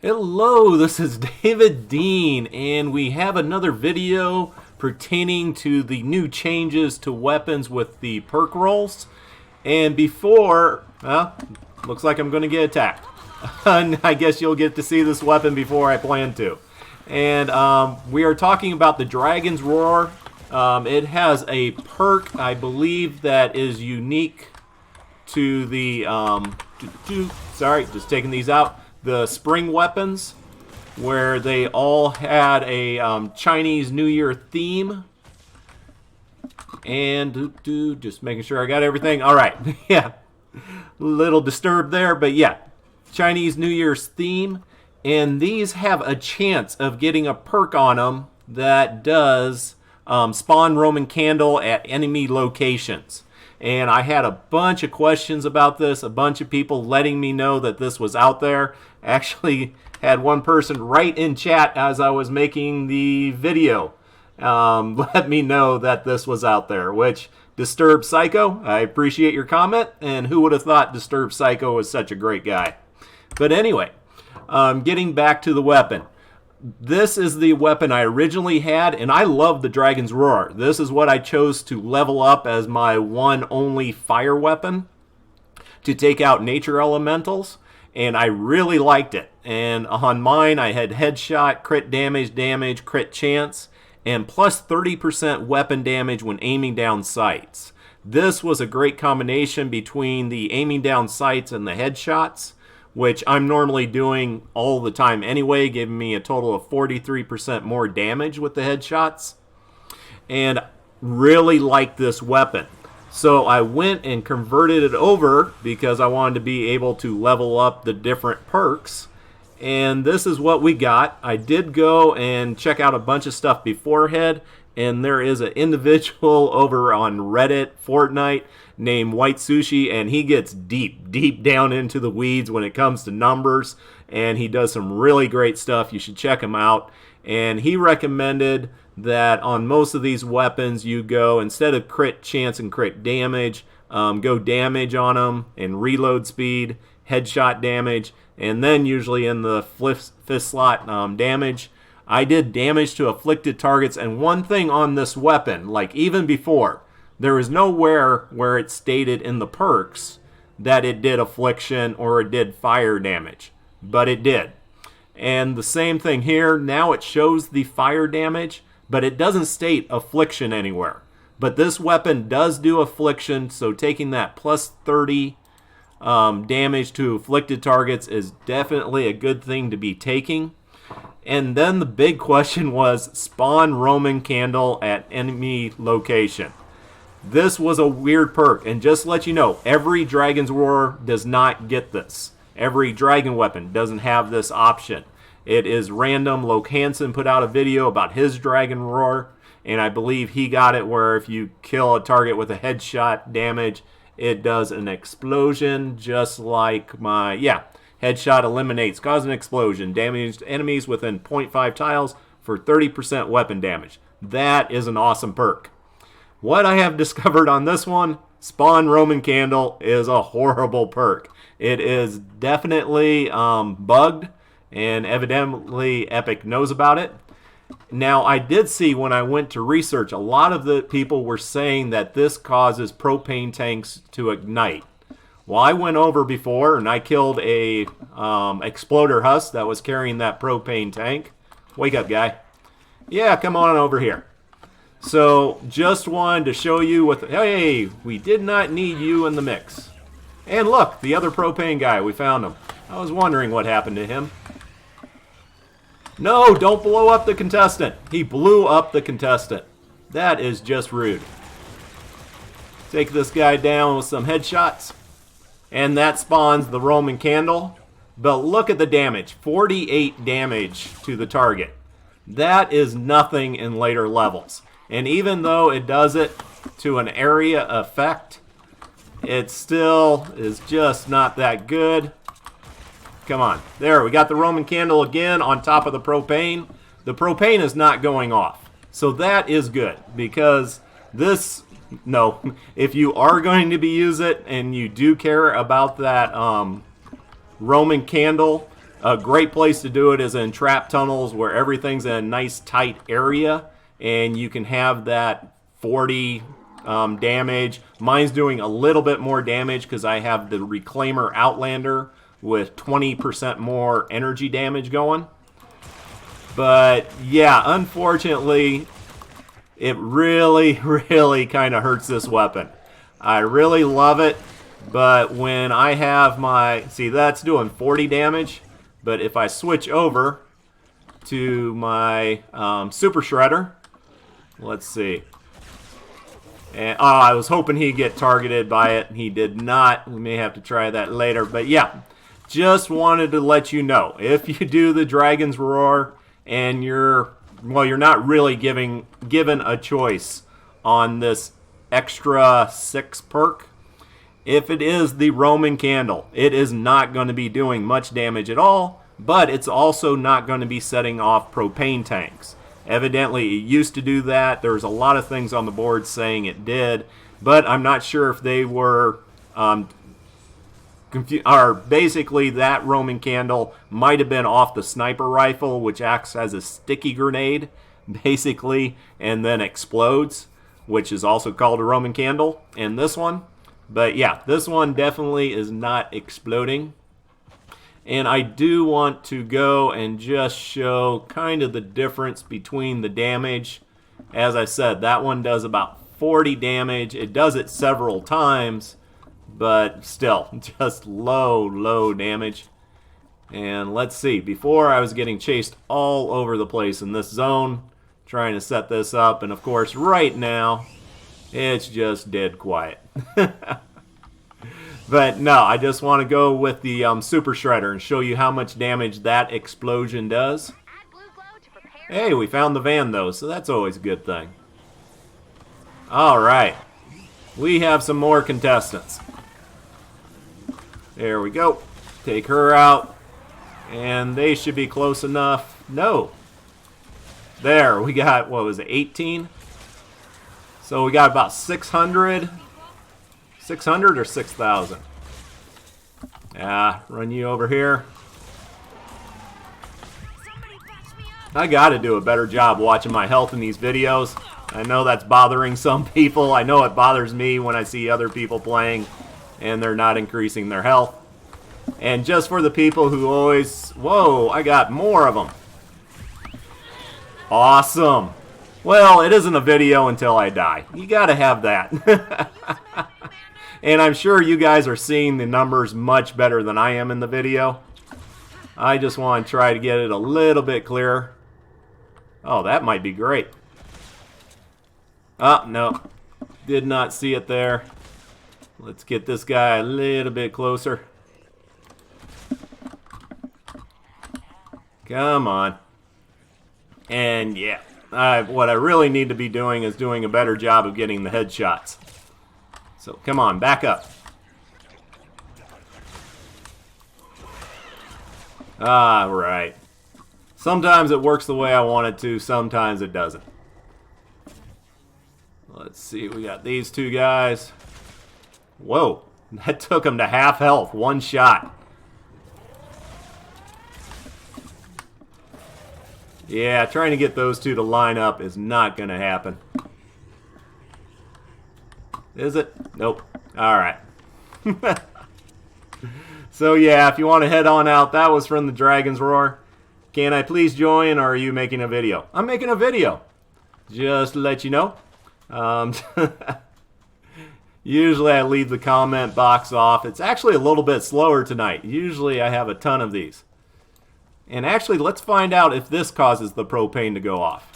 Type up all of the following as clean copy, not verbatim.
Hello, this is David Dean, and we have another video pertaining to the new changes to weapons with the perk rolls. And before, well, looks like I'm going to get attacked. And I guess you'll get to see this weapon before I plan to. And we are talking about the Dragon's Roar. It has a perk, I believe, that is unique to the, sorry, just taking these out. The spring weapons, where they all had a Chinese New Year theme. And just making sure I got everything. All right, yeah, a little disturbed there, but yeah, Chinese New Year's theme. And these have a chance of getting a perk on them that does spawn Roman Candle at enemy locations. And I had a bunch of questions about this, a bunch of people letting me know that this was out there. Actually had one person write in chat as I was making the video, let me know that this was out there, which Disturbed Psycho, I appreciate your comment, and who would have thought Disturbed Psycho was such a great guy. But anyway, getting back to the weapon. This is the weapon I originally had, and I love the Dragon's Roar. This is what I chose to level up as my one only fire weapon to take out nature elementals, and I really liked it. And on mine, I had headshot, crit damage, crit chance, and plus 30% weapon damage when aiming down sights. This was a great combination between the aiming down sights and the headshots, which I'm normally doing all the time anyway, giving me a total of 43% more damage with the headshots. And really like this weapon. So I went and converted it over because I wanted to be able to level up the different perks. And this is what we got. I did go and check out a bunch of stuff beforehand, and there is an individual over on Reddit, Fortnite, named White Sushi, and he gets deep down into the weeds when it comes to numbers, and he does some really great stuff. You should check him out. And he recommended that on most of these weapons you go, instead of crit chance and crit damage, go damage on them and reload speed, headshot damage, and then usually in the fifth slot damage. I did damage to afflicted targets, and one thing on this weapon, like even before, there is nowhere where it stated in the perks that it did affliction or it did fire damage, but it did. And the same thing here, now it shows the fire damage, but it doesn't state affliction anywhere. But this weapon does do affliction, so taking that plus 30 damage to afflicted targets is definitely a good thing to be taking. And then the big question was spawn Roman Candle at enemy location. This was a weird perk, and just to let you know, every Dragon's Roar does not get this. Every dragon weapon doesn't have this option. It is random. Loke Hansen put out a video about his Dragon Roar, and I believe he got it where if you kill a target with a headshot damage, it does an explosion, just like my, headshot eliminates, cause an explosion, damaged enemies within 0.5 tiles for 30% weapon damage. That is an awesome perk. What I have discovered on this one, spawn Roman Candle, is a horrible perk. It is definitely bugged, and evidently Epic knows about it. Now, I did see when I went to research, a lot of the people were saying that this causes propane tanks to ignite. Well, I went over before and I killed a exploder husk that was carrying that propane tank. Wake up, guy. Yeah, come on over here. So, just wanted to show you hey, we did not need you in the mix. And look, the other propane guy, we found him. I was wondering what happened to him. No, don't blow up the contestant. He blew up the contestant. That is just rude. Take this guy down with some headshots. And that spawns the Roman Candle. But look at the damage. 48 damage to the target. That is nothing in later levels. And even though it does it to an area effect, it still is just not that good. Come on. There, we got the Roman Candle again on top of the propane. The propane is not going off. So that is good, because this, no, if you are going to use it and you do care about that Roman Candle A great place to do it is in trap tunnels where everything's in a nice tight area and you can have that 40 damage. Mine's doing a little bit more damage because I have the Reclaimer Outlander with 20% more energy damage going. But yeah, unfortunately, it really, really kind of hurts this weapon. I really love it, but when I have my... See, that's doing 40 damage. But if I switch over to my Super Shredder, let's see. And I was hoping he'd get targeted by it. He did not. We may have to try that later. But yeah, just wanted to let you know. If you do the Dragon's Roar and you're not really given a choice on this extra 6 perk, if it is the Roman Candle, it is not going to be doing much damage at all, but it's also not going to be setting off propane tanks. Evidently, it used to do that. There's a lot of things on the board saying it did, but I'm not sure if they were basically that Roman Candle might have been off the sniper rifle, which acts as a sticky grenade, basically, and then explodes, which is also called a Roman Candle in this one. But yeah, this one definitely is not exploding. And I do want to go and just show kind of the difference between the damage. As I said, that one does about 40 damage. It does it several times, but still, just low damage. And let's see, before I was getting chased all over the place in this zone, trying to set this up, and of course right now, it's just dead quiet. But no, I just want to go with the Super Shredder and show you how much damage that explosion does. Hey, we found the van though, so that's always a good thing. Alright, we have some more contestants. There we go. Take her out. And they should be close enough. No. There, we got, what was it, 18? So we got about 600. 600 or 6,000? Run you over here. I gotta do a better job watching my health in these videos. I know that's bothering some people. I know it bothers me when I see other people playing and they're not increasing their health. And just for the people who always... Whoa, I got more of them. Awesome. Well, it isn't a video until I die. You gotta have that. And I'm sure you guys are seeing the numbers much better than I am in the video. I just want to try to get it a little bit clearer. Oh, that might be great. Oh, no. Did not see it there. Let's get this guy a little bit closer. Come on. And yeah, what I really need to be doing is doing a better job of getting the headshots. So come on, back up. Right. Sometimes it works the way I want it to, sometimes it doesn't. Let's see, we got these two guys. Whoa, that took them to half health, one shot. Yeah, trying to get those two to line up is not going to happen. Is it? Nope. Alright. So yeah, if you want to head on out, that was from the Dragon's Roar. Can I please join, or are you making a video? I'm making a video. Just to let you know. Usually I leave the comment box off. It's actually a little bit slower tonight. Usually I have a ton of these. And actually, let's find out if this causes the propane to go off.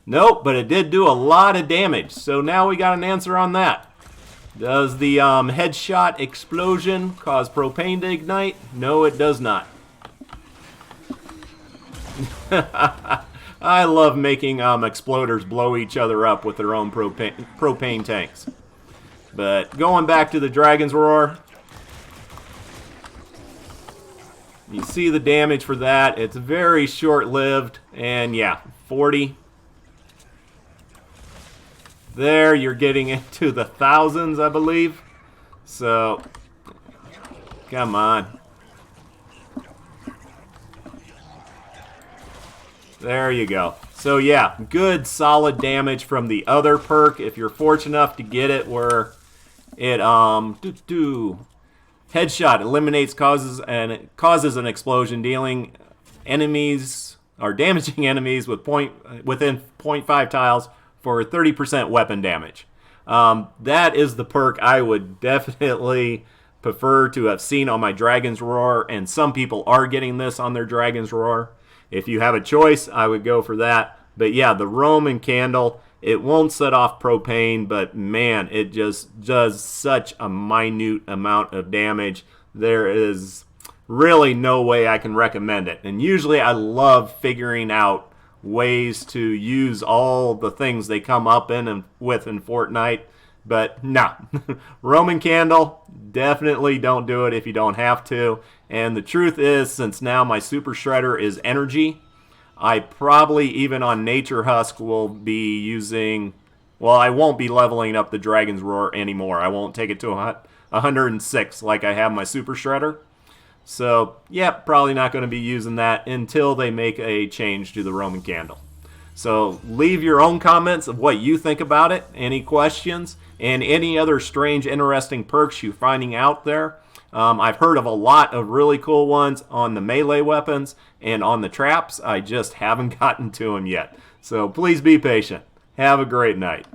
Nope, but it did do a lot of damage. So now we got an answer on that. Does the headshot explosion cause propane to ignite? No, it does not. I love making exploders blow each other up with their own propane tanks. But going back to the Dragon's Roar, you see the damage for that. It's very short-lived, and yeah, 40. There, you're getting into the thousands, I believe. So, come on. There you go. So yeah, good solid damage from the other perk. If you're fortunate enough to get it where it headshot eliminates causes an explosion, dealing enemies or damaging enemies within 0.5 tiles for 30% weapon damage. That is the perk I would definitely prefer to have seen on my Dragon's Roar, and some people are getting this on their Dragon's Roar. If you have a choice, I would go for that. But yeah, the Roman Candle, it won't set off propane, but man, it just does such a minute amount of damage. There is really no way I can recommend it. And usually I love figuring out ways to use all the things they come up with in Fortnite. But no, Roman Candle, definitely don't do it if you don't have to. And the truth is, since now my Super Shredder is energy, I probably, even on Nature Husk, will be using... Well, I won't be leveling up the Dragon's Roar anymore. I won't take it to 106 like I have my Super Shredder. So, yeah, probably not going to be using that until they make a change to the Roman Candle. So leave your own comments of what you think about it, any questions, and any other strange, interesting perks you're finding out there. I've heard of a lot of really cool ones on the melee weapons and on the traps. I just haven't gotten to them yet. So please be patient. Have a great night.